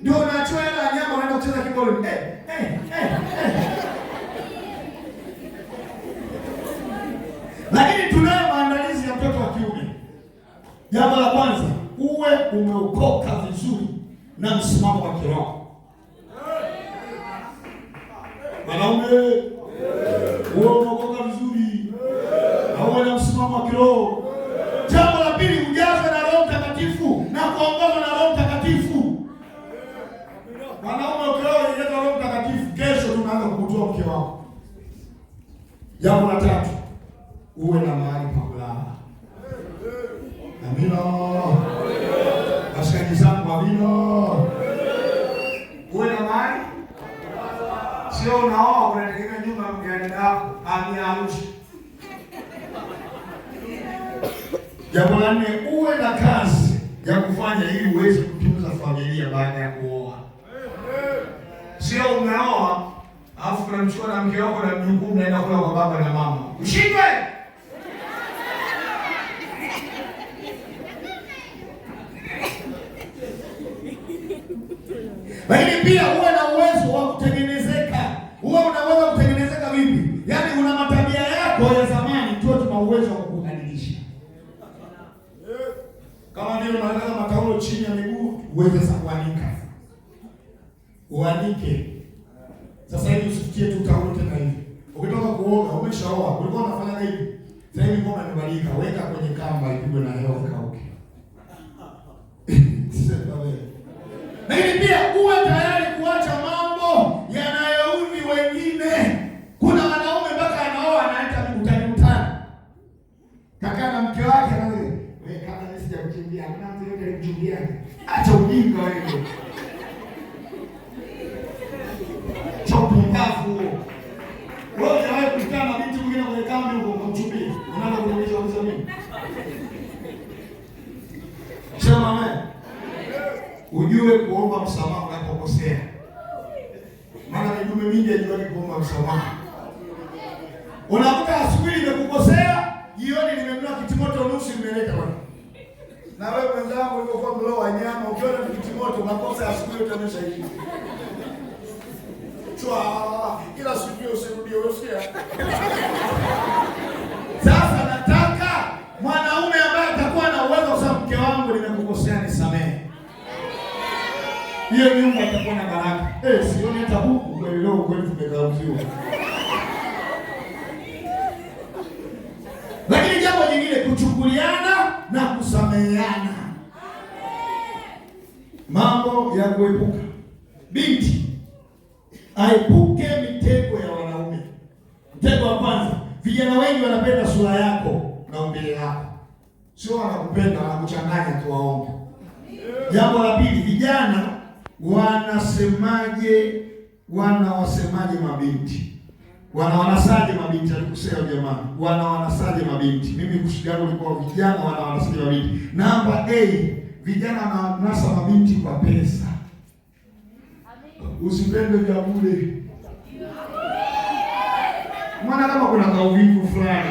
ndio unaachwa hela nyama unaenda kucheza kibolo. Lakini tunayo maandalizi ya mtoto wa kiume. Jambo la kwanza, uwe umeokoka vizuri na msimamo wa kiroho. Wanaume, uwe umeokoka vizuri na uwe na msimamo wa kiroho. Jambo la pili, ujazwe na Roho Mtakatifu na kuongozwa na Roho Mtakatifu. Wanaume ukiwa unajazwa na Roho Mtakatifu, kesho tunaanza kukutoa mke wako. Jambo la tatu, uwe na mahali pa kulala. Amina. Askari zangu, amina. Uwe na mahali. Sio unaoa unategemea nyumba ya dada yako aniamshe. Jambo la nne, uwe na kazi ya kufanya ili uweze kutunza familia baada ya kuoa. Sio umeoa alafu unamchukua na mke wako na mjukuu mnaenda kula kwa baba na mama. Ushindwe. Lakini pia uwe na uwezo wa kutengenezeka. Uwe unaweza kutengenezeka vipi? Yaani una matabia yako ya zamani, tuwe tuna uwezo wa kubadilisha. Kama vile unaweka mataulo chini ya miguu, uweze sasa kuanika. Uanike. Sasa hivi usifikie tu taulo tena hivi. Ukitoka kuoga, umeshaoa, ulikuwa unafanya hivi. Sasa hivi ngoma imebadilika, weka kwenye kamba ipigwe na hewa ikauke. Sasa wewe. Lakini pia uwe tayari kuacha mambo yanayoudhi wengine. Kuna wanaume mpaka anaoa anaita utani. Kaka na mke wake anaanza, wewe kama nisija kukimbia, kuna mtu yote kukimbia. Acha ujinga wewe. Chopo mbavu. Wewe unawahi kukutana na binti mwingine kwenye kambi huko kumchumbia. Unaanza kuuliza mimi. Sema amen. Ujue kuomba msamaha unapokosea. Maana mitume mingi hajui kuomba msamaha. Unakuta asubuhi nimekukosea, jioni nimenunua kitimoto nusu nimeleta wapi. Na wewe mwenzangu ulivyokuwa mlo wa nyama, ukiona kitimoto makosa asubuhi utaonyesha hivi. Chwa, kila siku usirudie usikia. Sasa nataka mwanaume ambaye atakuwa na uwezo kusema mke wangu nimekukosea nisamehe. Hiyo nyumba itakuwa na baraka. Sioni hata huku kwa leo kweli tumekaukiwa. Lakini jambo jingine, kuchukuliana na kusameheana. Mambo ya kuepuka. Binti aepuke mitego ya wanaume. Mtego wa kwanza, vijana wengi wanapenda sura yako na umbile lako. Sio wanakupenda, wanakuchanganya tu waongo. Jambo la pili, vijana wanasemaje mabinti? Wanasaje mabinti? Alikusema jamani, wanasaje mabinti? Mimi kusudi yangu ilikuwa vijana wanasaje mabinti. Namba A, vijana wananasa mabinti kwa pesa. Usipende vya bure. Maana kama kuna kauvivu fulani,